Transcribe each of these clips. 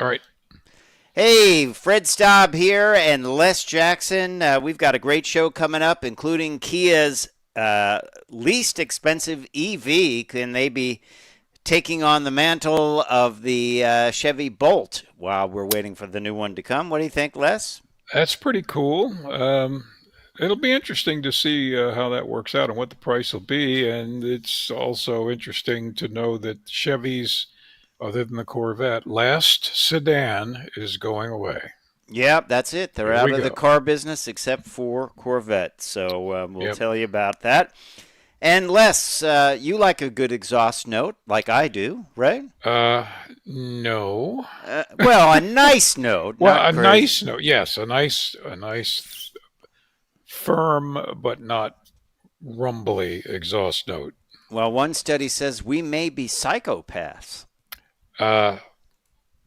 All right. Hey, Fred Staub here and Les Jackson. We've got a great show coming up, including Kia's least expensive EV. Can they be taking on the mantle of the Chevy Bolt while we're waiting for the new one to come? What do you think, Les? That's pretty cool. It'll be interesting to see how that works out and what the price will be. And it's also interesting to know that Chevy's, other than the Corvette, last sedan is going away. Yeah, that's it. They're Here out we of the go. car business except for Corvette. So we'll Yep. tell you about that. And Les, you like a good exhaust note, like I do, right? Uh, no. Well, a nice note, Well, not a crazy. nice note. Yes, a nice, firm but not rumbly exhaust note. Well, one study says we may be psychopaths. Uh,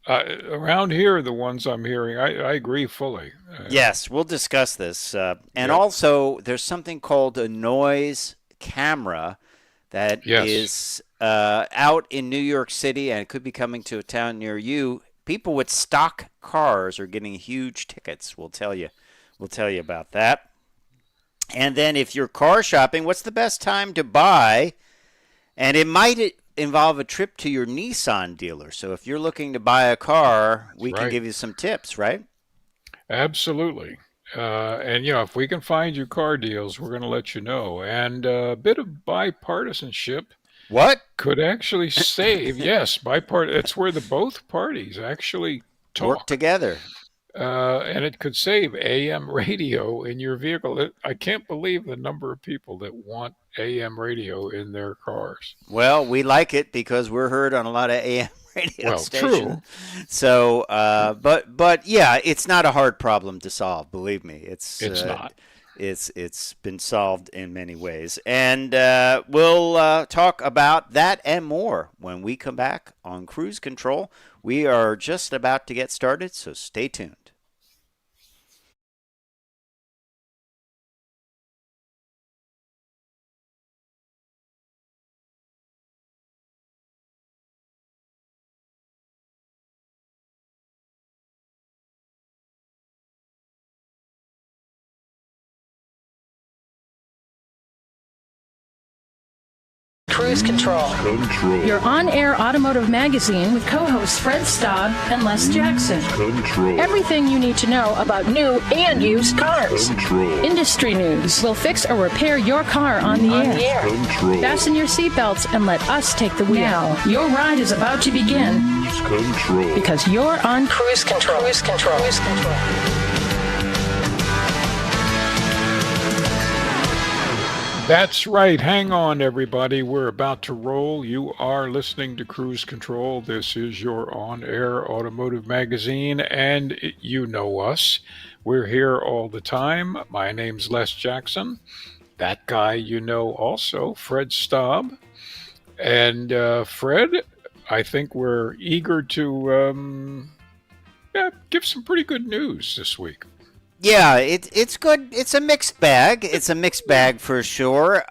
Around here, the ones I'm hearing, I agree fully. Yes, we'll discuss this. And Yep. also, there's something called a noise camera that Yes. is out in New York City, and it could be coming to a town near you. People with stock cars are getting huge tickets. We'll tell you. We'll tell you about that. And then, if you're car shopping, what's the best time to buy? And it might involve a trip to your Nissan dealer. So if you're looking to buy a car, That's we can right. give you some tips, right? Absolutely. And if we can find you car deals, we're going to let you know. And a bit of bipartisanship What? could actually save. Yes, It's where the both parties actually Work talk. together. And it could save AM radio in your vehicle. I can't believe the number of people that want AM radio in their cars. Well, we like it because we're heard on a lot of AM radio Well, stations. true. So, but yeah, it's not a hard problem to solve. Believe me, It's not. it's been solved in many ways, and we'll talk about that and more when we come back on Cruise Control. We are just about to get started, so stay tuned. Cruise Control. Your on-air automotive magazine with co-hosts Fred Staub and Les Jackson. Everything you need to know about new and used cars. Industry news. We'll fix or repair your car on the air. Fasten your seatbelts and let us take the wheel. Now, your ride is about to begin because you're on Cruise Control. Cruise Control. Cruise Control. That's right. Hang on, everybody. We're about to roll. You are listening to Cruise Control. This is your on air automotive magazine, and you know us. We're here all the time. My name's Les Jackson. That guy you know also, Fred Staub. And Fred, I think we're eager to give some pretty good news this week. Yeah, it's good. It's a mixed bag. It's a mixed bag for sure.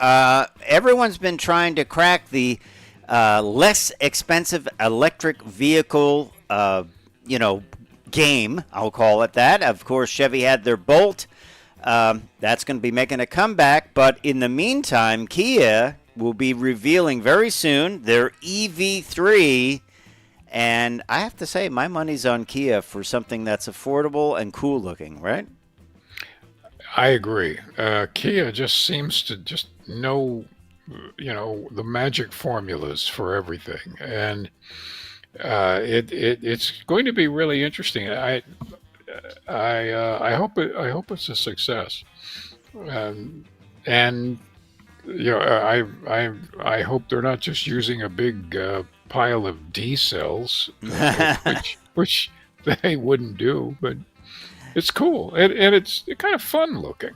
Everyone's been trying to crack the less expensive electric vehicle, game. I'll call it that. Of course, Chevy had their Bolt. That's going to be making a comeback. But in the meantime, Kia will be revealing very soon their EV3. And I have to say, my money's on Kia for something that's affordable and cool looking, right? I agree. Kia just seems to just know, the magic formulas for everything, and it's going to be really interesting. I hope it's a success, um, and I hope they're not just using a big pile of D cells, which they wouldn't do, but it's cool and it's kind of fun looking.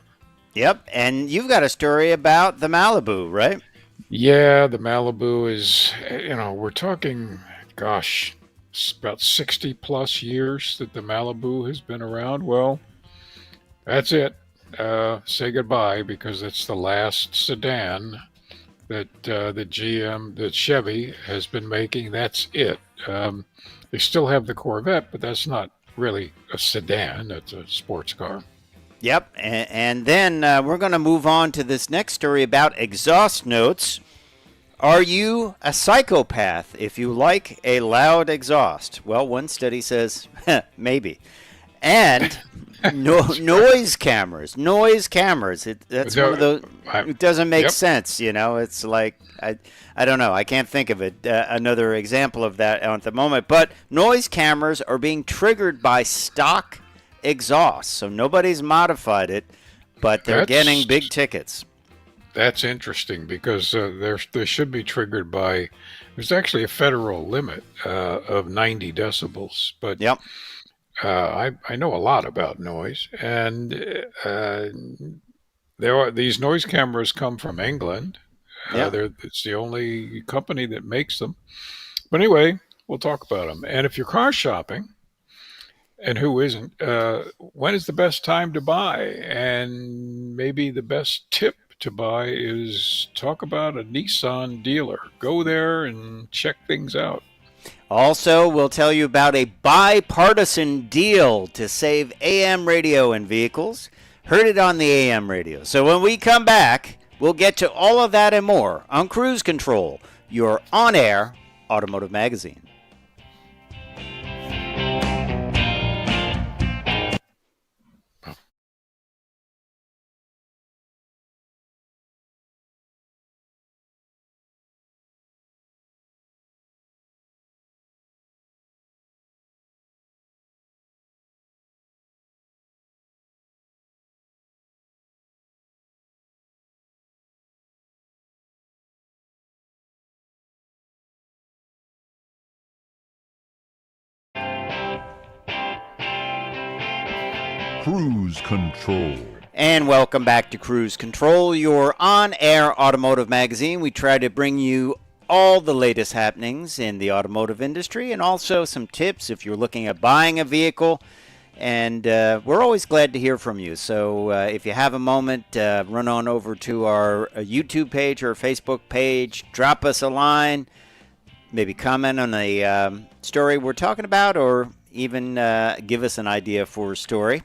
Yep, and you've got a story about the Malibu, right? Yeah, the Malibu is, we're talking, gosh, about 60 plus years that the Malibu has been around. Well, that's it. Say goodbye because it's the last sedan that the GM, that Chevy has been making. That's it. They still have the Corvette, but that's not really a sedan. That's a sports car. Yep. And then we're going to move on to this next story about exhaust notes. Are you a psychopath if you like a loud exhaust? Well, one study says maybe. And noise cameras. That's one of those. It doesn't make sense, you know. It's like I don't know. I can't think of it. Another example of that at the moment. But noise cameras are being triggered by stock exhaust, so nobody's modified it, but they're getting big tickets. That's interesting because they should be triggered by. There's actually a federal limit of 90 decibels, but yep. I know a lot about noise, and these noise cameras come from England. It's the only company that makes them. But anyway, we'll talk about them. And if you're car shopping, and who isn't, when is the best time to buy? And maybe the best tip to buy is talk about a Nissan dealer. Go there and check things out. Also, we'll tell you about a bipartisan deal to save AM radio in vehicles. Heard it on the AM radio. So when we come back, we'll get to all of that and more on Cruise Control, your on-air automotive magazine. Cruise Control. And welcome back to Cruise Control, your on-air automotive magazine. We try to bring you all the latest happenings in the automotive industry and also some tips if you're looking at buying a vehicle. And we're always glad to hear from you. So if you have a moment, run on over to our YouTube page or Facebook page, drop us a line, maybe comment on the story we're talking about, or even give us an idea for a story.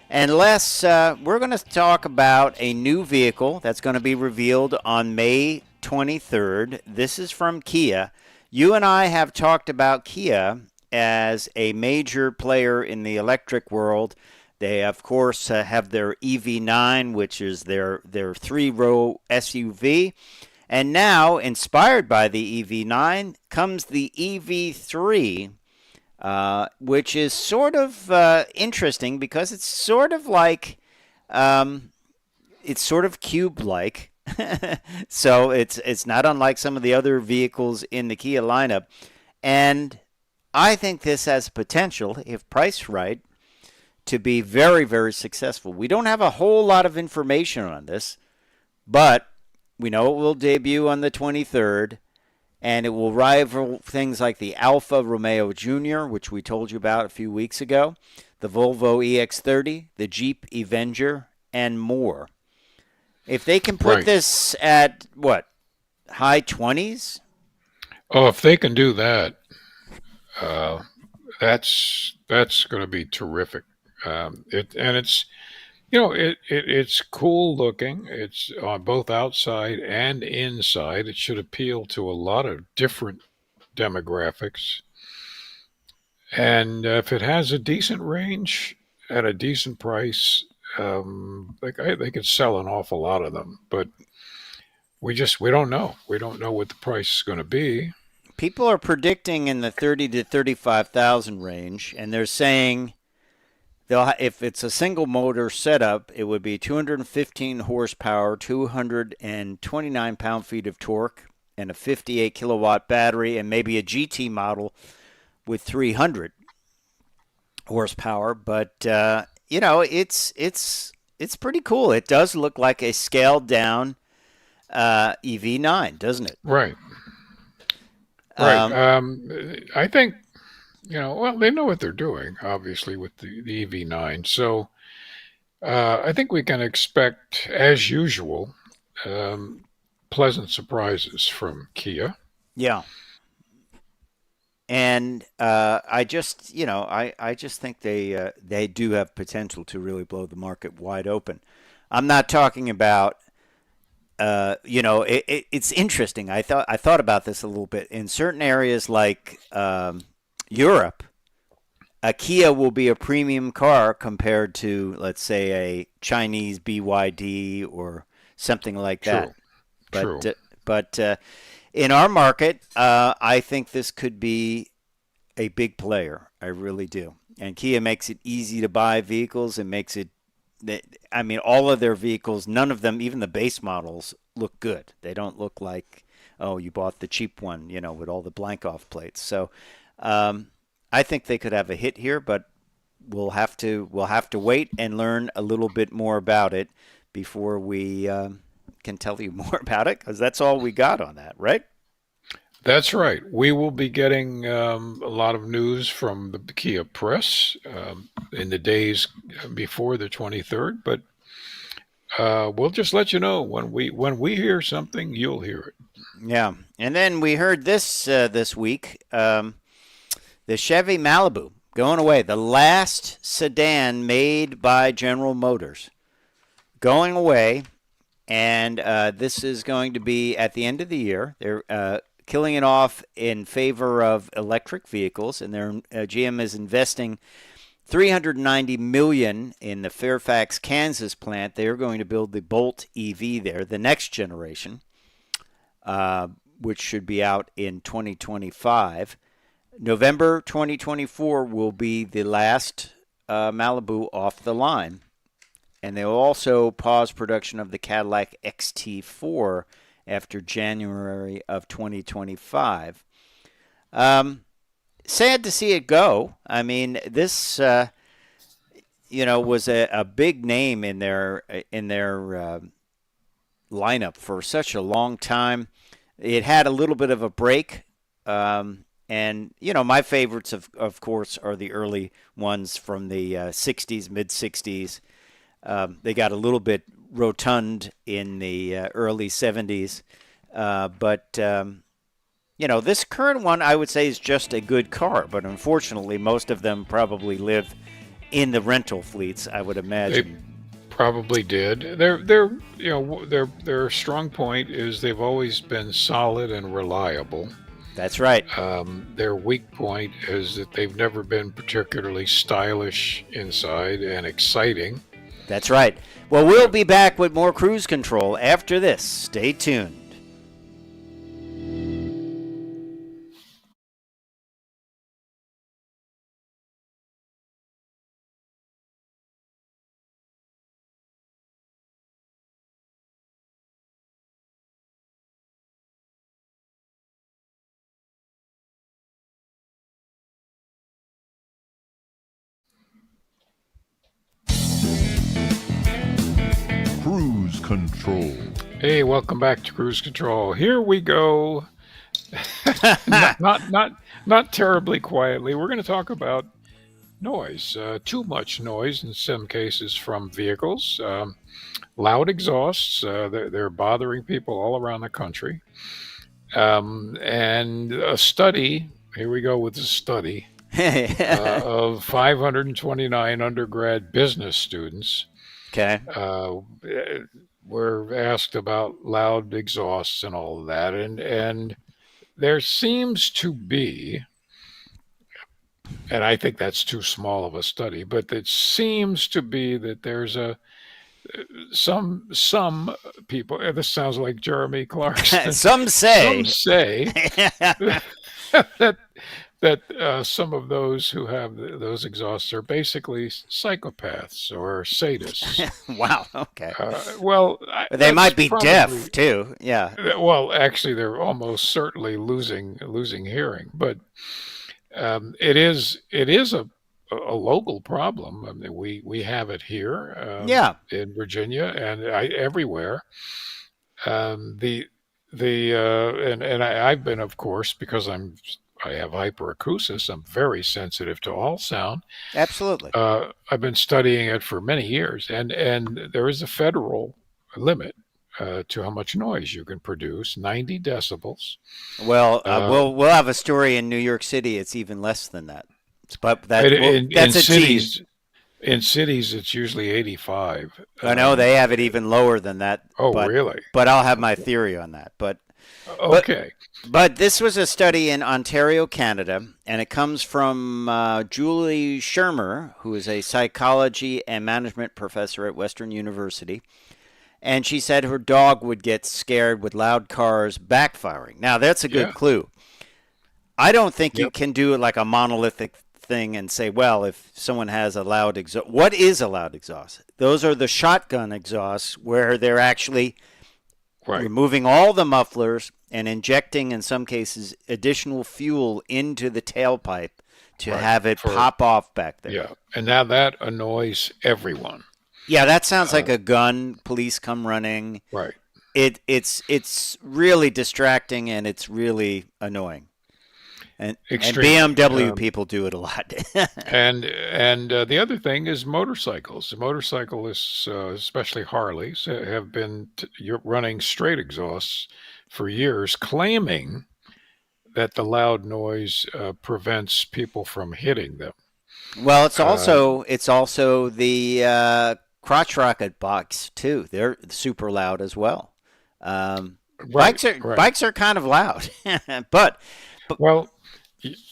And Les, we're going to talk about a new vehicle that's going to be revealed on May 23rd. This is from Kia. You and I have talked about Kia as a major player in the electric world. They, of course, have their EV9, which is their three-row SUV. And now, inspired by the EV9, comes the EV3, which is sort of interesting because it's sort of like, it's sort of cube-like. So it's not unlike some of the other vehicles in the Kia lineup. And I think this has potential, if priced right, to be very, very successful. We don't have a whole lot of information on this, but we know it will debut on the 23rd. And it will rival things like the Alfa Romeo Jr., which we told you about a few weeks ago, the Volvo EX30, the Jeep Avenger, and more. If they can put this at, what, high 20s? Oh, if they can do that, that's going to be terrific. It's cool looking. It's on both outside and inside. It should appeal to a lot of different demographics. And if it has a decent range at a decent price, they could sell an awful lot of them. But we don't know. We don't know what the price is going to be. People are predicting in the 30 to 35,000 range, and they're saying if it's a single motor setup, it would be 215 horsepower, 229 pound-feet of torque, and a 58 kilowatt battery, and maybe a GT model with 300 horsepower. But it's pretty cool. It does look like a scaled down EV9, doesn't it? Right. I think. They know what they're doing, obviously, with the EV9. So I think we can expect, as usual, pleasant surprises from Kia. Yeah. And I just, I just think they do have potential to really blow the market wide open. I'm not talking about, it's interesting. I thought about this a little bit in certain areas like Europe. A Kia will be a premium car compared to, let's say, a Chinese BYD or something like that. True. True. But in our market, I think this could be a big player. I really do. And Kia makes it easy to buy vehicles. It makes it, I mean, all of their vehicles, none of them, even the base models, look good. They don't look like, oh, you bought the cheap one, with all the blank off plates. So I think they could have a hit here, but we'll have to wait and learn a little bit more about it before we can tell you more about it, because that's all we got on that, right? That's right. We will be getting a lot of news from the Kia press in the days before the 23rd, but we'll just let you know when we hear something, you'll hear it. Yeah. And then we heard this week, the Chevy Malibu going away, the last sedan made by General Motors, going away. And this is going to be at the end of the year. They're killing it off in favor of electric vehicles, and their GM is investing $390 million in the Fairfax, Kansas plant. They are going to build the Bolt EV there, the next generation, which should be out in 2025. November 2024 will be the last Malibu off the line. And they will also pause production of the Cadillac XT4 after January of 2025. Sad to see it go. I mean, this, was a big name in their lineup for such a long time. It had a little bit of a break. And, my favorites, of course, are the early ones from the 60s, mid-60s. They got a little bit rotund in the early 70s. But this current one, I would say, is just a good car. But unfortunately, most of them probably live in the rental fleets, I would imagine. They probably did. Their strong point is they've always been solid and reliable. That's right. Their weak point is that they've never been particularly stylish inside and exciting. That's right. Well, we'll be back with more Cruise Control after this. Stay tuned. Cruise Control. Hey, welcome back to Cruise Control. Here we go. not terribly quietly. We're going to talk about noise. Too much noise in some cases from vehicles. Loud exhausts. They're bothering people all around the country. And a study. Here we go with the study of 529 undergrad business students. Okay. Were asked about loud exhausts and all of that, and there seems to be, and I think that's too small of a study, but it seems to be that there's some people. This sounds like Jeremy Clarkson. Some say that some of those who have those exhausts are basically psychopaths or sadists. Wow. Okay. Well, they might be deaf too. Yeah. Well, actually, they're almost certainly losing hearing. But it is a local problem. I mean, we have it here. In Virginia and everywhere. I've been, of course, because I have hyperacusis. I'm very sensitive to all sound. Absolutely. I've been studying it for many years, and there is a federal limit to how much noise you can produce, 90 decibels. Well, Uh, we'll have a story in New York City. It's even less than that. But in that's a tease. cities, it's usually 85. I know they have it even lower than that. Oh, but really? but I'll have my theory on that. But Okay. But this was a study in Ontario, Canada, and it comes from Julie Shermer, who is a psychology and management professor at Western University. And she said her dog would get scared with loud cars backfiring. Now, that's a good Yeah. clue. I don't think you Yep. can do it like a monolithic thing and say, well, if someone has a loud exhaust, what is a loud exhaust? Those are the shotgun exhausts where they're actually Right. removing all the mufflers and injecting, in some cases, additional fuel into the tailpipe to Right. have it pop off back there. Yeah. And now that annoys everyone. Yeah, that sounds like a gun. Police come running. Right. It's really distracting and it's really annoying. And Extremely. BMW people do it a lot. And the other thing is motorcycles. The motorcyclists, especially Harleys, have been running straight exhausts for years, claiming that the loud noise prevents people from hitting them. Well, it's also the crotch rocket box too. They're super loud as well. Bikes are kind of loud, but well,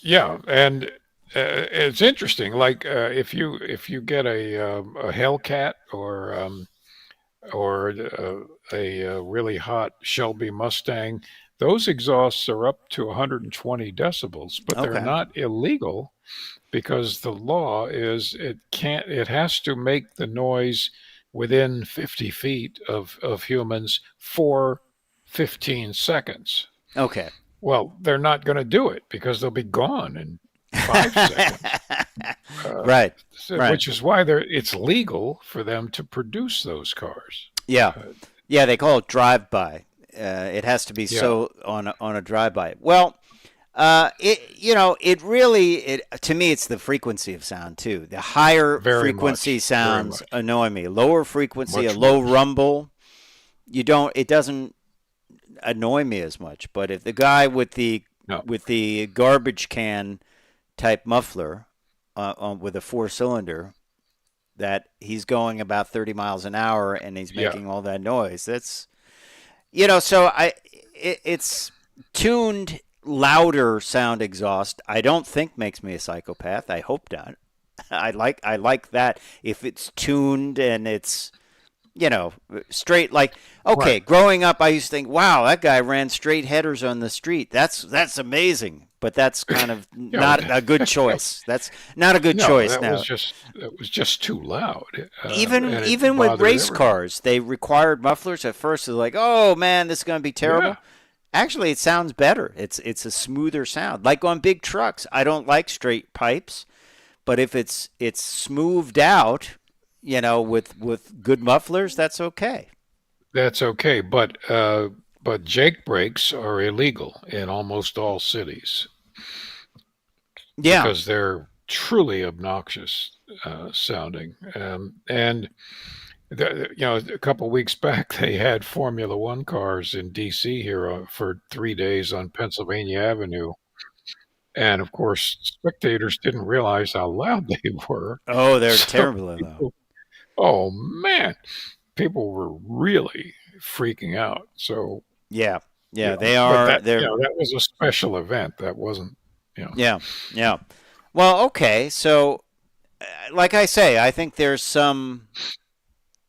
yeah, and it's interesting. Like if you get a Hellcat or a really hot Shelby Mustang, those exhausts are up to 120 decibels, but they're not illegal because the law is it has to make the noise within 50 feet of humans for 15 seconds. Okay. Well, they're not going to do it because they'll be gone in 5 seconds. Right. Which is why it's legal for them to produce those cars. Yeah. Yeah, they call it drive-by. It has to be so on a drive-by. Well, to me, it's the frequency of sound too. The higher frequency sounds annoy me. Lower frequency, a low rumble, it doesn't annoy me as much. But if the guy with the garbage can type muffler with a 4-cylinder, that he's going about 30 miles an hour and he's making all that noise, that's so it's tuned louder sound exhaust. I don't think makes me a psychopath. I hope not. I like that if it's tuned and it's straight. Like, okay, growing up I used to think, wow, that guy ran straight headers on the street. That's amazing. But that's kind of not a good choice. That's not a good choice now. It was just too loud. Even with race cars, they required mufflers at first. They're like, oh man, this is going to be terrible. Yeah. Actually, it sounds better. It's a smoother sound. Like on big trucks, I don't like straight pipes, but if it's smoothed out, with good mufflers, that's okay. That's okay, but Jake brakes are illegal in almost all cities. Yeah, because they're truly obnoxious sounding. And a couple of weeks back, they had Formula One cars in D.C. here for 3 days on Pennsylvania Avenue. And of course, spectators didn't realize how loud they were. Oh, they're terribly loud. Oh man, people were really freaking out. So yeah, they are. That was a special event. That wasn't. Yeah. Well, okay. So, like I say, I think there's some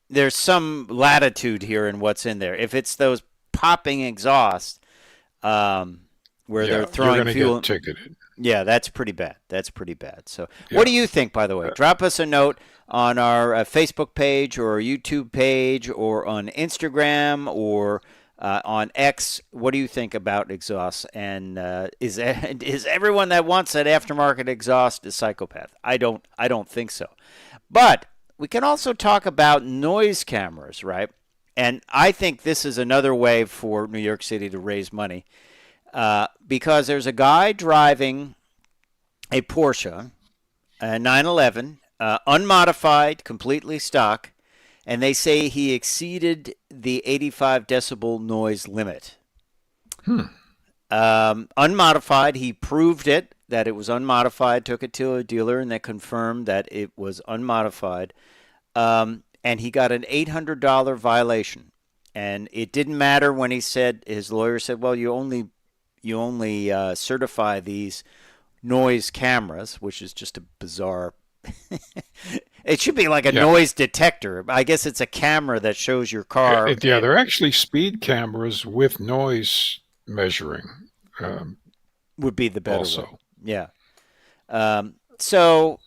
latitude here in what's in there. If it's those popping exhausts, where they're throwing you're gonna fuel, get ticketed. Yeah, that's pretty bad. So, what do you think, by the way? Drop us a note on our Facebook page or YouTube page or on Instagram or on X. What do you think about exhausts? And is everyone that wants that aftermarket exhaust a psychopath? I don't think so. But we can also talk about noise cameras, right? And I think this is another way for New York City to raise money. Because there's a guy driving a Porsche, a 911, unmodified, completely stock, and they say he exceeded the 85 decibel noise limit. Unmodified, he proved it, that it was unmodified, took it to a dealer, and they confirmed that it was unmodified. And he got an $800 violation. And it didn't matter when his lawyer said, well, you only certify these noise cameras, which is just a bizarre. It should be like a noise detector. I guess it's a camera that shows your car. Yeah, they're actually speed cameras with noise measuring. Would be the better also. one. Yeah. So,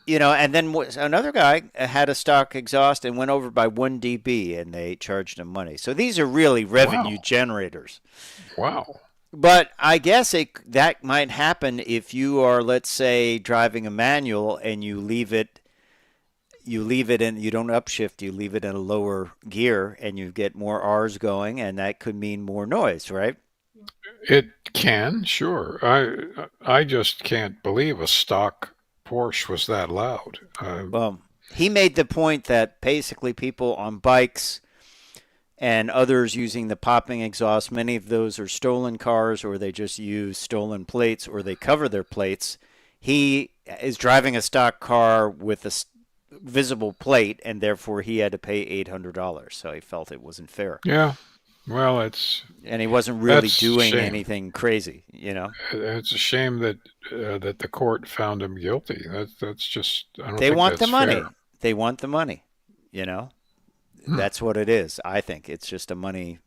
and then another guy had a stock exhaust and went over by 1 dB, and they charged him money. So these are really revenue generators. Wow. But I guess that might happen if you are, let's say, driving a manual and you leave it in, you don't upshift, you leave it in a lower gear, and you get more R's going, and that could mean more noise, right? It can, sure. I just can't believe a stock Porsche was that loud. Well, he made the point that basically people on bikes and others using the popping exhaust, many of those are stolen cars, or they just use stolen plates, or they cover their plates. He is driving a stock car with a visible plate, and therefore he had to pay $800. So he felt it wasn't fair. Yeah. Well, and he wasn't really doing anything crazy, It's a shame that the court found him guilty. That's just, I don't they think want that's the money. fair. They want the money, That's what it is. I think it's just a money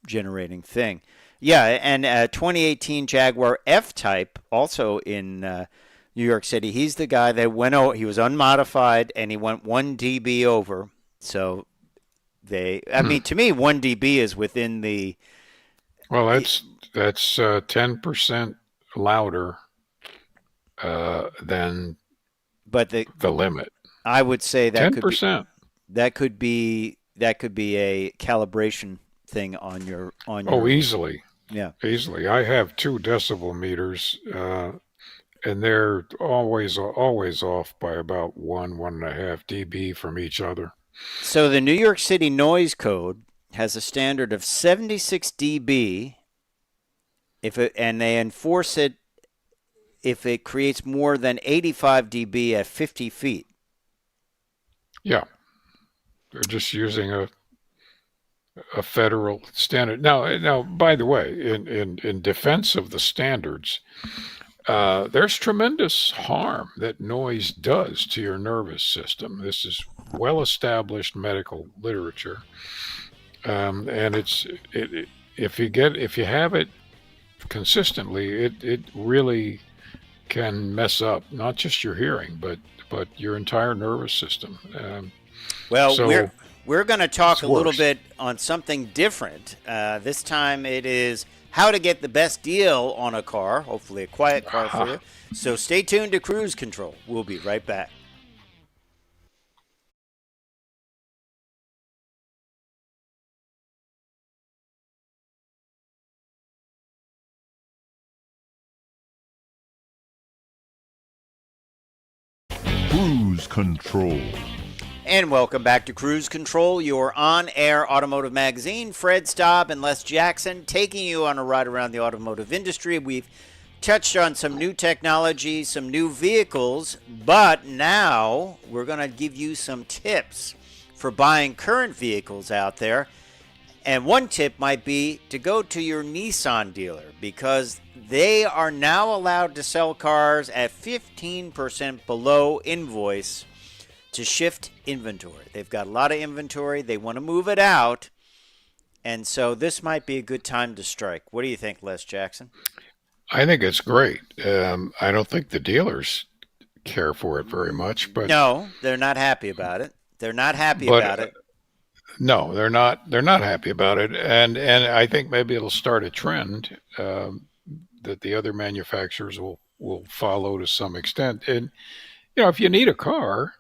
generating thing. Yeah, and 2018 Jaguar F-Type, also in New York City. He's the guy that went out. He was unmodified, and he went 1 dB over. So I mean, to me, 1 dB is within the. Well, that's 10% louder than the limit. I would say that 10%. Could be a calibration thing on your. Oh, easily. Yeah, easily. I have 2 decibel meters, and they're always off by about 1.5 dB from each other. So the New York City Noise Code has a standard of 76 dB, and they enforce it if it creates more than 85 dB at 50 feet. Yeah, they're just using a federal standard. Now, by the way, in defense of the standards, there's tremendous harm that noise does to your nervous system. This is well-established medical literature, and if you have it consistently, it really can mess up not just your hearing, but your entire nervous system. We're going to talk a little bit on something different. This time it is how to get the best deal on a car, hopefully a quiet car for you. So stay tuned to Cruise Control. We'll be right back. Cruise Control. And welcome back to Cruise Control, your on-air automotive magazine. Fred Staub and Les Jackson taking you on a ride around the automotive industry. We've touched on some new technology, some new vehicles, but now we're going to give you some tips for buying current vehicles out there. And one tip might be to go to your Nissan dealer, because they are now allowed to sell cars at 15% below invoice to shift inventory. They've got a lot of inventory. They want to move it out. And so this might be a good time to strike. What do you think, Les Jackson? I think it's great. I don't think the dealers care for it very much, but no, they're not happy about it. They're not happy about it. No, they're not. They're not happy about it, and I think maybe it'll start a trend that the other manufacturers will follow to some extent. And if you need a car,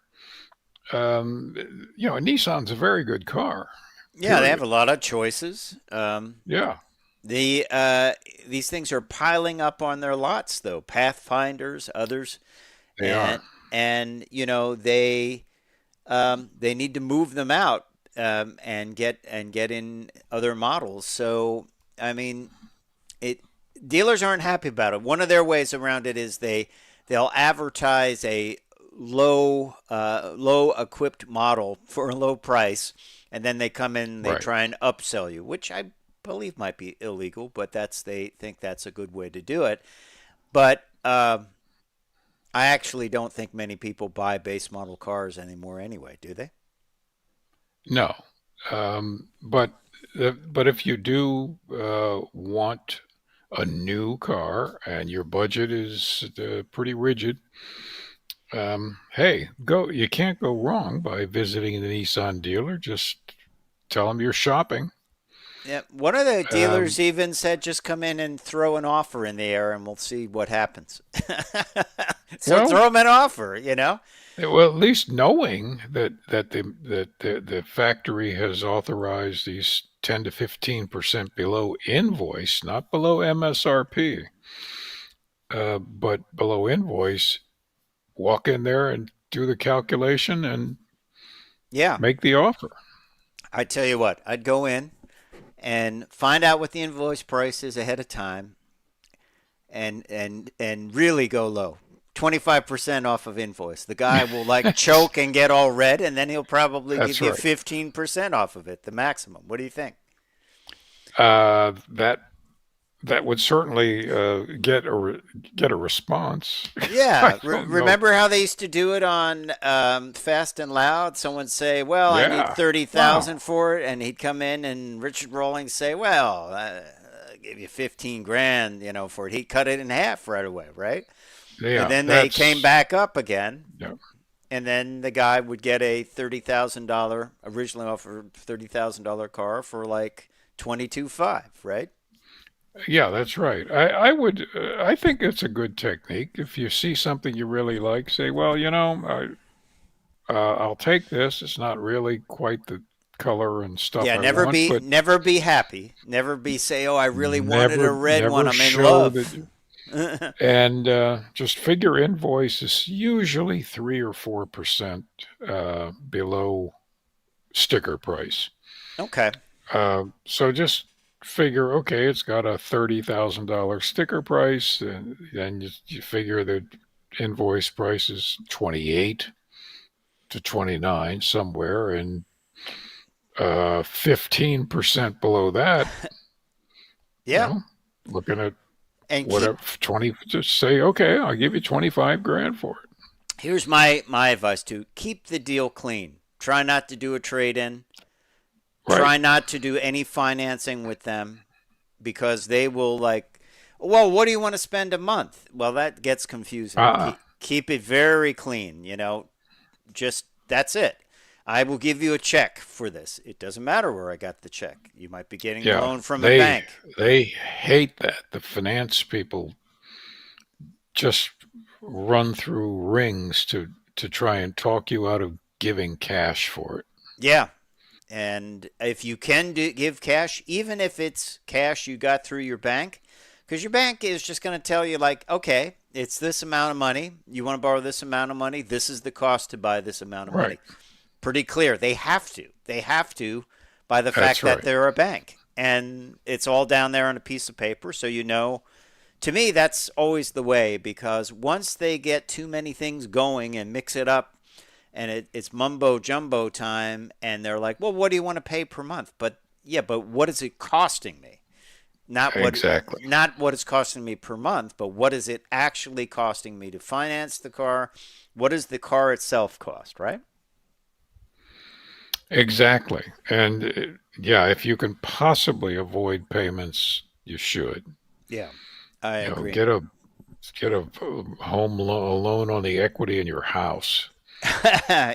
Nissan's a very good car. Yeah, they have a lot of choices. Yeah. These things are piling up on their lots, though. Pathfinders, others. They are. And they they need to move them out and get in other models. So I mean, it dealers aren't happy about it. One of their ways around it is they'll advertise a low equipped model for a low price, and then they come in and they Right. try and upsell you, which I believe might be illegal, but they think that's a good way to do it. But I actually don't think many people buy base model cars anymore anyway, do they? No. But if you do want a new car and your budget is pretty rigid, hey, go. You can't go wrong by visiting the Nissan dealer. Just tell them you're shopping. Yeah, one of the Um, dealers even said just come in and throw an offer in the air and we'll see what happens. So well, throw them an offer. well, at least knowing that the factory has authorized these 10 to 15% below invoice, not below MSRP, but below invoice, walk in there and do the calculation and Yeah, make the offer. I tell you what, I'd go in and find out what the invoice price is ahead of time and really go low. 25% off of invoice. The guy will like choke and get all red, and then he'll probably That's give you right. 15% off of it, the maximum. What do you think? That would certainly get a response. I Yeah, don't know. remember how they used to do it on Fast and Loud? Someone say, "Well, I need Yeah. 30,000 Wow. for it," and he'd come in, and Richard Rawlings say, "Well, I'll give you 15 grand, for it." He'd cut it in half right away, right? And Yeah. then they came That's back up again, yeah. and then the guy would get a $30,000 originally offered $30,000 car for like 22.5, right? Yeah, that's right. I would. I think it's a good technique. If you see something you really like, say, "Well, I'll take this. It's not really quite the color and stuff Yeah, I want, but never be happy. Never be say, "Oh, I really wanted a red one. never I'm in show that." love." And just figure invoice is usually 3 or 4% below sticker price. Okay. So just figure, okay, it's got a $30,000 sticker price, and then you figure the invoice price is 28 to 29 somewhere, and 15% below that, you Yeah. know, looking at And whatever 20, just say, okay, I'll give you 25 grand for it. here's my advice too. Keep the deal clean. Try not to do a trade in. Right. Try not to do any financing with them because they will like, well, what do you want to spend a month? Well, that gets confusing. Uh, Keep it very clean, just that's it. I will give you a check for this. It doesn't matter where I got the check. You might be getting a yeah, loan from a they bank. they hate that. The finance people just run through rings to try and talk you out of giving cash for it. Yeah. And if you can give cash, even if it's cash you got through your bank, because your bank is just going to tell you, like, okay, it's this amount of money. You want to borrow this amount of money. This is the cost to buy this amount of money. Right. Pretty clear. They have to. They have to by the fact That's that right. they're a bank. And it's all down there on a piece of paper. So, to me, that's always the way because once they get too many things going and mix it up, and it's mumbo jumbo time, and they're like, well, what do you want to pay per month? But yeah, but what is it costing me? Exactly. Not what it's costing me per month, but what is it actually costing me to finance the car? What does the car itself cost, right? Exactly. And yeah, if you can possibly avoid payments, you should. Yeah, I You know, agree. get a a loan on the equity in your house.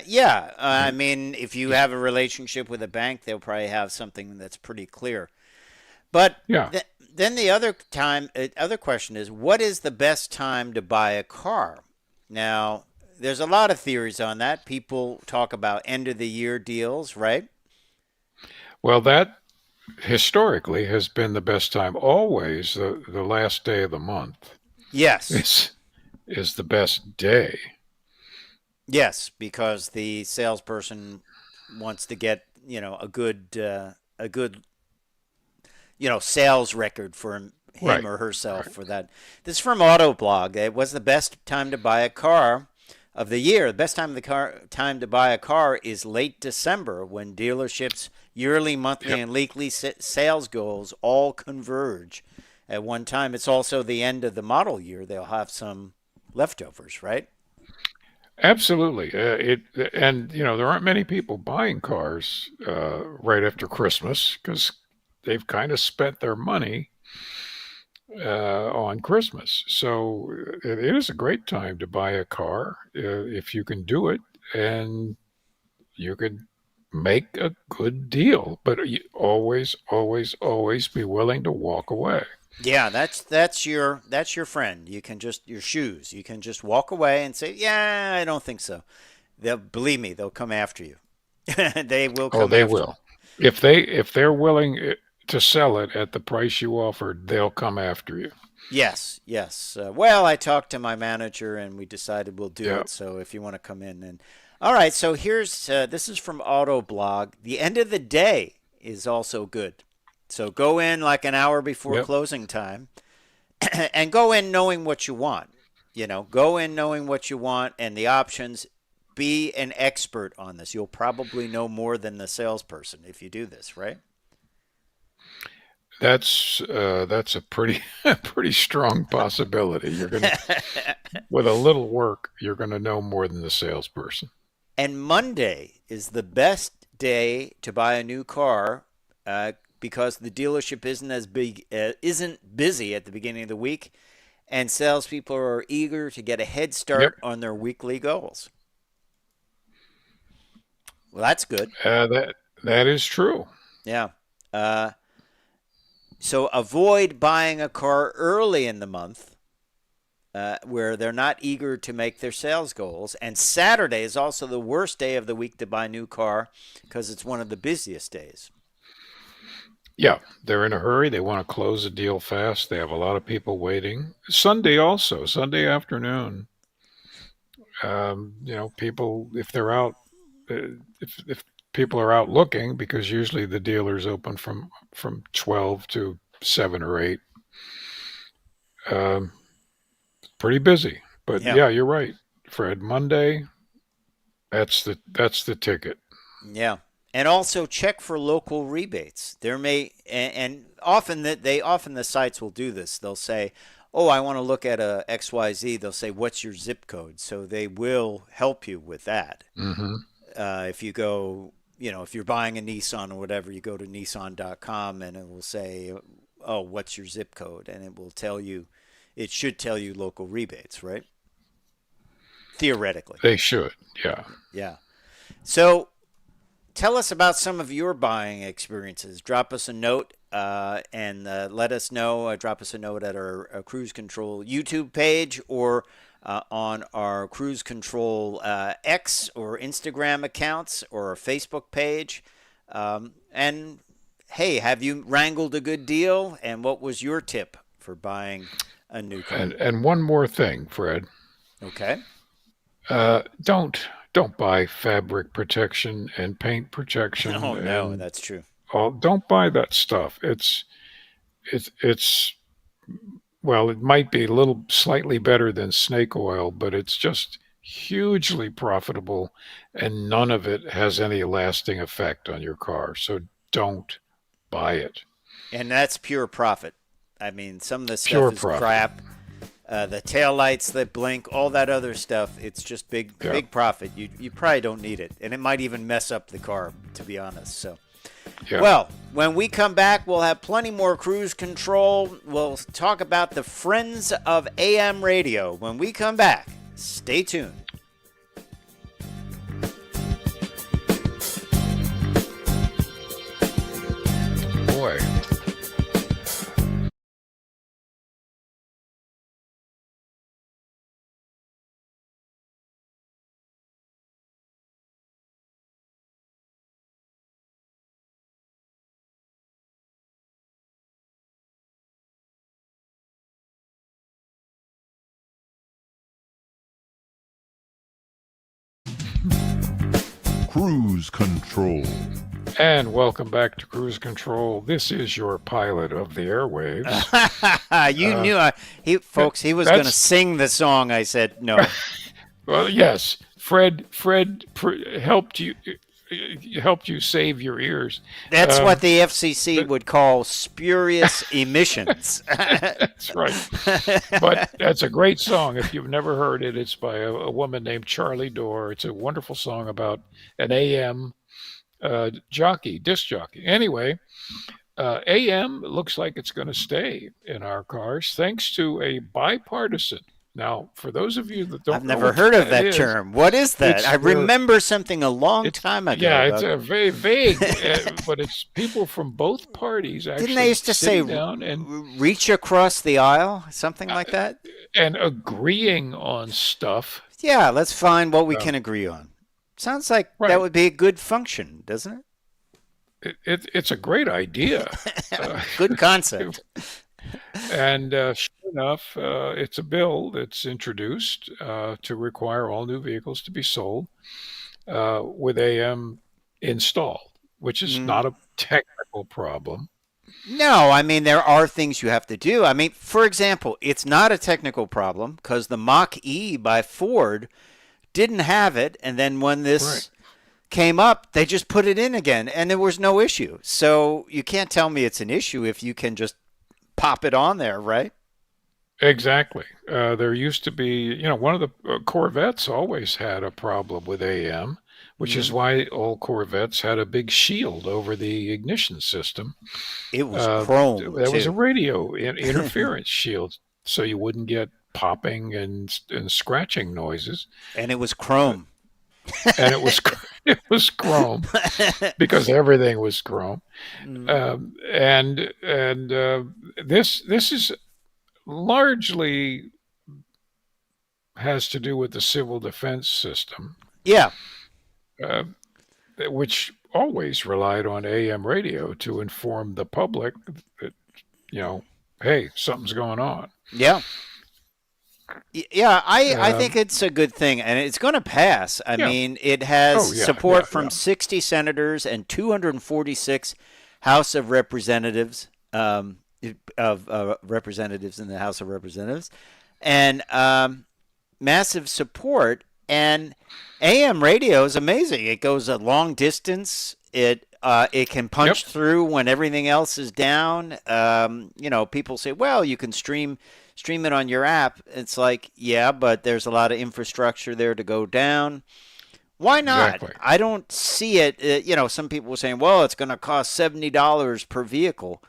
Yeah, I mean, if you have a relationship with a bank, they'll probably have something that's pretty clear. But Yeah. then the other question is, what is the best time to buy a car? Now, there's a lot of theories on that. People talk about end of the year deals, right? Well, that historically has been the best time. Always the last day of the month Yes. is is the best day. Yes, because the salesperson wants to get, a good, sales record for him Right. or herself Right. for that. This is from Autoblog. It was the best time to buy a car of the year. The best time to buy a car is late December when dealerships' yearly, monthly, Yep. and weekly sales goals all converge at one time. It's also the end of the model year. They'll have some leftovers, right? Absolutely. It and there aren't many people buying cars right after Christmas because they've kind of spent their money on Christmas. So it is a great time to buy a car if you can do it, and you can make a good deal. But you always, always, always be willing to walk away. Yeah, that's your friend. You can just your shoes. You can just walk away and say, "Yeah, I don't think so." They'll believe me. They'll come after you. They will Oh, come they after. will. If they're willing to sell it at the price you offered, they'll come after you. Yes, yes. Well, I talked to my manager and we decided we'll do Yeah. it. So if you want to come in and all right. So here's this is from Autoblog. The end of the day is also good. So go in like an hour before Yep. closing time and go in knowing what you want. Go in knowing what you want and the options. Be an expert on this. You'll probably know more than the salesperson if you do this, right? That's a pretty pretty strong possibility. With a little work, you're gonna know more than the salesperson. And Monday is the best day to buy a new car because the dealership isn't busy at the beginning of the week, and salespeople are eager to get a head Yep. start on their weekly goals. Well, that's good. That is true. Yeah. Uh, so avoid buying a car early in the month where they're not eager to make their sales goals. And Saturday is also the worst day of the week to buy a new car because it's one of the busiest days. Yeah, they're in a hurry. They want to close a deal fast. They have a lot of people waiting. Sunday also, Sunday afternoon. People if they're out, if people are out looking, because usually the dealer's open from 12 to 7 or 8. Um, Pretty busy. But Yeah. yeah, you're right, Fred. Monday, that's the ticket. Yeah. And also check for local rebates. There may and often that they often the sites will do this. They'll say, "Oh, I want to look at a XYZ." They'll say, "What's your zip code?" So they will help you with that. Hmm. If you go, if you're buying a Nissan or whatever, you go to Nissan.com and it will say, "Oh, what's your zip code?" And it will tell you, it should tell you local rebates, right? Theoretically. They should. Yeah. Yeah. So tell us about some of your buying experiences. Drop us a note and let us know. Drop us a note at our Cruise Control YouTube page or on our Cruise Control X or Instagram accounts or our Facebook page. And hey, have you wrangled a good deal? And what was your tip for buying a new car? And one more thing, Fred. Okay. Don't buy fabric protection and paint protection Oh, no, and that's true. all. Don't buy that stuff. It's well, it might be a little slightly better than snake oil, but it's just hugely profitable, and none of it has any lasting effect on your car. So don't buy it. And that's pure profit. I mean, some of the stuff Pure is profit. crap. The tail lights that blink, all that other stuff, it's just Yeah. big profit. You probably don't need it. And it might even mess up the car, to be honest. So, Yeah. well, when we come back, we'll have plenty more cruise control. We'll talk about the Friends of AM radio. When we come back, stay tuned. Boy. Cruise Control. And welcome back to Cruise Control. This is your pilot of the airwaves. You knew, he was going to sing the song. I said no. Well, yes, Fred helped you save your ears. That's what the FCC would call spurious emissions. That's right. But that's a great song. If you've never heard it, it's by a woman named Charlie Dorr. It's a wonderful song about an AM disc jockey. Anyway, AM looks like it's going to stay in our cars thanks to a bipartisan. Now, for those of you that don't I've never heard of that term. What is that? I remember something a long time ago. Yeah, it's very vague, but it's people from both parties actually. Didn't they used to say down and reach across the aisle, something like that? And agreeing on stuff. Yeah, let's find what we can agree on. Sounds like that would be a good function, doesn't it? It's a great idea. Good concept. And sure enough, it's a bill that's introduced to require all new vehicles to be sold with AM installed, which is not a technical problem. No, I mean, there are things you have to do. I mean, for example, it's not a technical problem because the Mach-E by Ford didn't have it. And then when this came up, they just put it in again and there was no issue. So you can't tell me it's an issue if you can just pop it on there, right? Exactly. There used to be, one of the Corvettes always had a problem with AM, which is why all Corvettes had a big shield over the ignition system. It was chrome. That was a radio interference shield, so you wouldn't get popping and scratching noises. And it was chrome. And it was chrome because everything was chrome. This is largely has to do with the civil defense system. Yeah. Which always relied on AM radio to inform the public that, hey, something's going on. Yeah. Yeah, I think it's a good thing, and it's going to pass. I mean, it has support from 60 senators and 246 House of Representatives, representatives in the House of Representatives, and massive support. And AM radio is amazing. It goes a long distance. It can punch through when everything else is down. People say, well, you can stream it on your app. It's like, yeah, but there's a lot of infrastructure there to go down. Why not? Exactly. I don't see it. Some people were saying, well, it's going to cost $70 per vehicle.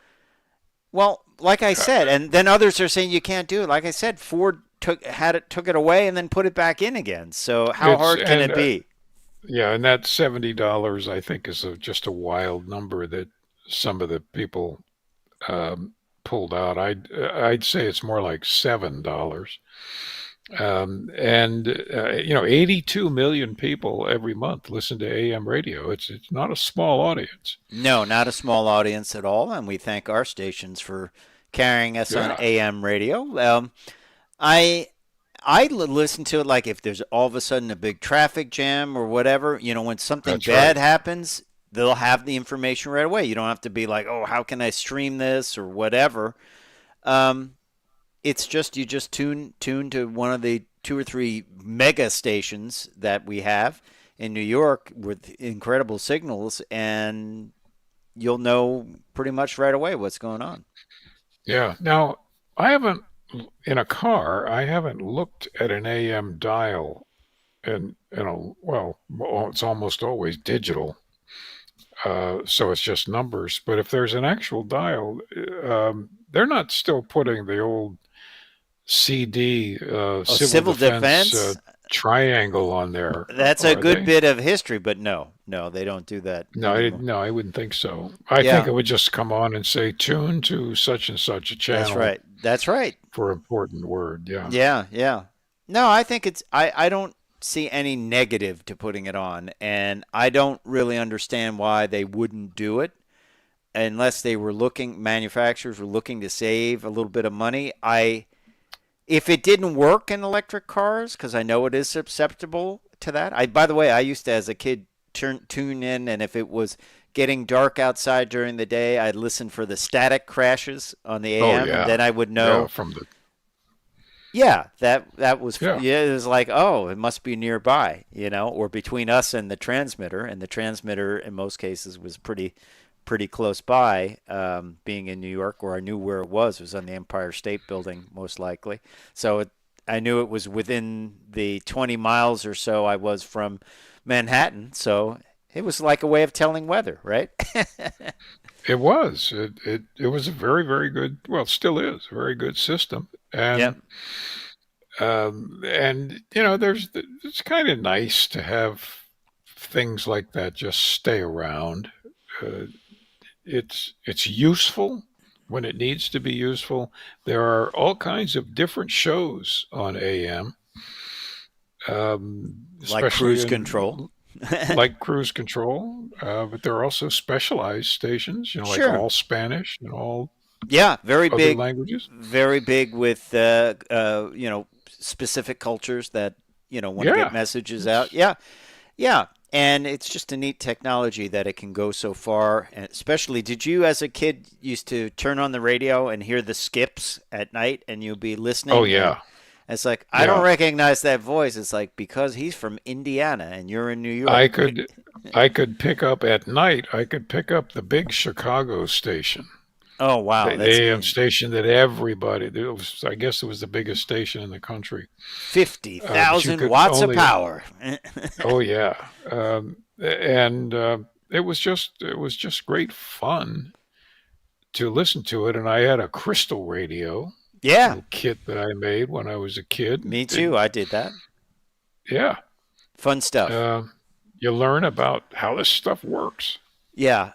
Well, like I said, and then others are saying you can't do it. Like I said, Ford took it away and then put it back in again. So how hard can it be? Yeah, and that $70 I think is just a wild number that some of the people pulled out. I'd say it's more like $7. 82 million people every month listen to AM radio. It's not a small audience. No, not a small audience at all, and we thank our stations for carrying us on AM radio. I listen to it like if there's all of a sudden a big traffic jam or whatever, when something bad happens, they'll have the information right away. You don't have to be like, oh, how can I stream this or whatever. It's just you just tune to one of the 2 or 3 mega stations that we have in New York with incredible signals, and you'll know pretty much right away what's going on. Yeah. Now, in a car, I haven't looked at an AM dial, and it's almost always digital. So it's just numbers. But if there's an actual dial, they're not still putting the old CD civil defense triangle on there. That's a good bit of history, but no, they don't do that. No, I wouldn't think so. I think it would just come on and say tune to such and such a channel. That's right. For important word, yeah. Yeah. No, I think I don't see any negative to putting it on, and I don't really understand why they wouldn't do it unless manufacturers were looking to save a little bit of money. If it didn't work in electric cars, because I know it is susceptible to that. By the way, I used to, as a kid, tune in, and if it was getting dark outside during the day, I'd listen for the static crashes on the AM, and then I would know. Yeah, from the. Yeah, that was Yeah. It was like, oh, it must be nearby, or between us and the transmitter, in most cases was pretty close by. Being in New York, where I knew where it was on the Empire State Building, most likely. So I knew it was within the 20 miles or so I was from Manhattan. So it was like a way of telling weather, right? It was. It was a very, very good. Well, still is a very good system. And Yep. It's kind of nice to have things like that just stay around. It's useful when it needs to be useful. There are all kinds of different shows on AM, Like cruise control. like cruise control, but there are also specialized stations, like Sure. all Spanish and all very other big languages. Very big with specific cultures that want to get messages out. Yeah. And it's just a neat technology that it can go so far. And especially, did you as a kid used to turn on the radio and hear the skips at night and you'd be listening? Oh, yeah. And it's like, I don't recognize that voice. It's like, because he's from Indiana and you're in New York. I could pick up at night. I could pick up the big Chicago station. Oh, wow. The AM station that everybody, I guess it was the biggest station in the country. 50,000 watts of power. Oh, yeah. It was just great fun to listen to it. And I had a crystal radio. Yeah. Little kit that I made when I was a kid. Me too. I did that. Yeah. Fun stuff. You learn about how this stuff works. Yeah.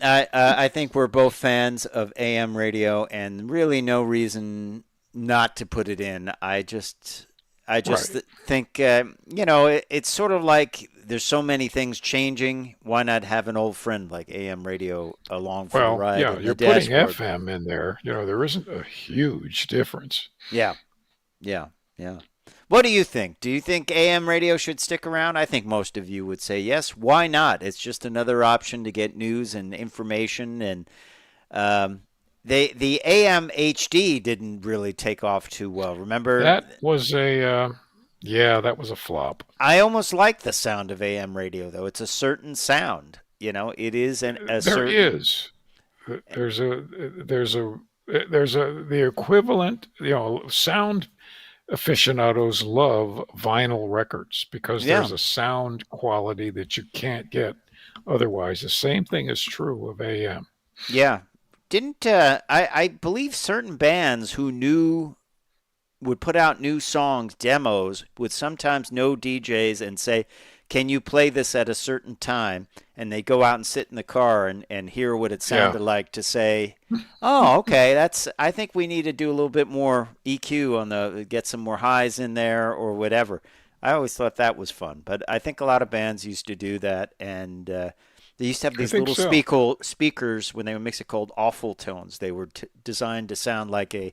I think we're both fans of AM radio, and really no reason not to put it in. I just think, it's sort of like there's so many things changing. Why not have an old friend like AM radio along for the ride? Yeah, you're putting FM in there. There isn't a huge difference. Yeah. What do you think? Do you think AM radio should stick around? I think most of you would say yes. Why not? It's just another option to get news and information. And the AM HD didn't really take off too well. Remember? That was a flop. I almost like the sound of AM radio, though. It's a certain sound. It is the equivalent. Sound aficionados love vinyl records because there's a sound quality that you can't get otherwise. The same thing is true of AM. Yeah. Didn't I believe certain bands who would put out new songs, demos, would sometimes know DJs and say, can you play this at a certain time? And they go out and sit in the car and hear what it sounded like to say, oh, okay, I think we need to do a little bit more EQ get some more highs in there or whatever. I always thought that was fun. But I think a lot of bands used to do that. And they used to have these little speakers when they would mix it called awful tones. They were designed to sound like a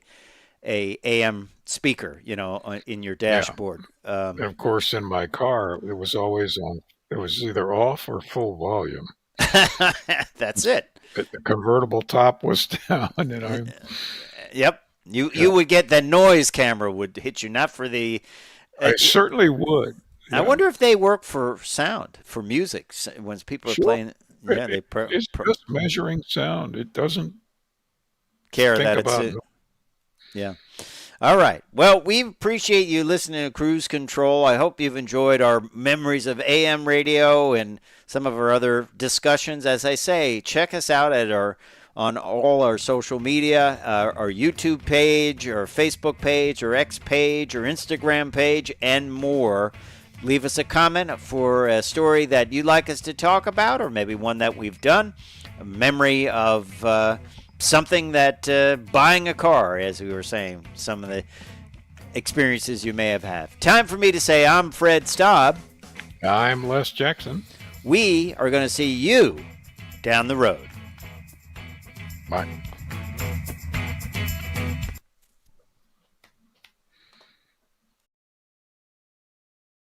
AM speaker, in your dashboard. And of course, in my car, it was always on. It was either off or full volume. That's it. The convertible top was down, and Yep. You would get the noise camera would hit you, not for the. I certainly would. I wonder if they work for sound, for music, when people are playing. Yeah, it's just measuring sound. It doesn't care that it's. Yeah. All right. Well, we appreciate you listening to Cruise Control. I hope you've enjoyed our memories of AM radio and some of our other discussions. As I say, check us out on all our social media, our YouTube page, our Facebook page, our X page, our Instagram page, and more. Leave us a comment for a story that you'd like us to talk about, or maybe one that we've done, a memory of something that buying a car, as we were saying, some of the experiences you may have had. Time for me to say I'm Fred Staub. I'm Les Jackson. We are going to see you down the road. Bye.